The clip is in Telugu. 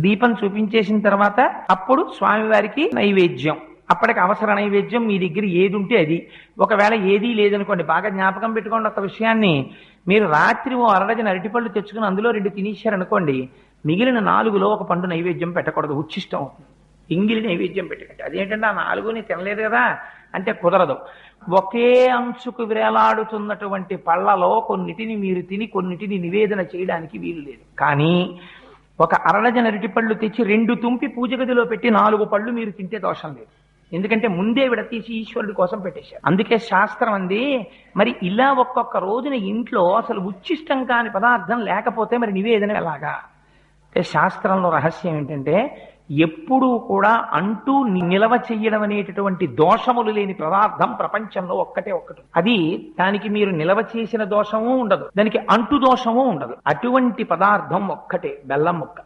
దీపం చూపించేసిన తర్వాత అప్పుడు స్వామివారికి నైవేద్యం. అప్పటికి అవసర నైవేద్యం మీ దగ్గర ఏది ఉంటే అది. ఒకవేళ ఏదీ లేదనుకోండి, బాగా జ్ఞాపకం పెట్టుకోండి ఒక విషయాన్ని. మీరు రాత్రి ఓ అరడజన అరటిపళ్ళు తెచ్చుకుని అందులో 2 తినేశారనుకోండి, మిగిలిన 4లో ఒక పండు నైవేద్యం పెట్టకూడదు, ఉచ్ఛిష్టం అవుతుంది. ఎంగిలి నైవేద్యం పెట్టకండి. అదేంటంటే ఆ 4ని తినలేదు కదా అంటే కుదరదు. ఒకే అంచుకు వేలాడుతున్నటువంటి పళ్ళలో కొన్నిటిని మీరు తిని కొన్నిటిని నివేదన చేయడానికి వీలు లేదు. కానీ ఒక అరడజన అరటిపళ్ళు తెచ్చి 2 తుంపి పూజ గదిలో పెట్టి 4 పళ్ళు మీరు తింటే దోషం లేదు. ఎందుకంటే ముందే విడతీసి ఈశ్వరుడి కోసం పెట్టేశారు. అందుకే శాస్త్రం అంది, మరి ఇలా ఒక్కొక్క రోజున ఇంట్లో అసలు ఉచ్ఛిష్టం కాని పదార్థం లేకపోతే మరి నివేదన ఎలాగా అంటే, శాస్త్రంలో రహస్యం ఏంటంటే ఎప్పుడూ కూడా అంటూ నిలవ చెయ్యడం అనేటటువంటి దోషములు లేని పదార్థం ప్రపంచంలో ఒక్కటే ఒక్కటి. అది దానికి మీరు నిలవ చేసిన దోషము ఉండదు, దానికి అంటు దోషము ఉండదు. అటువంటి పదార్థం ఒక్కటే బెల్లం ముక్క.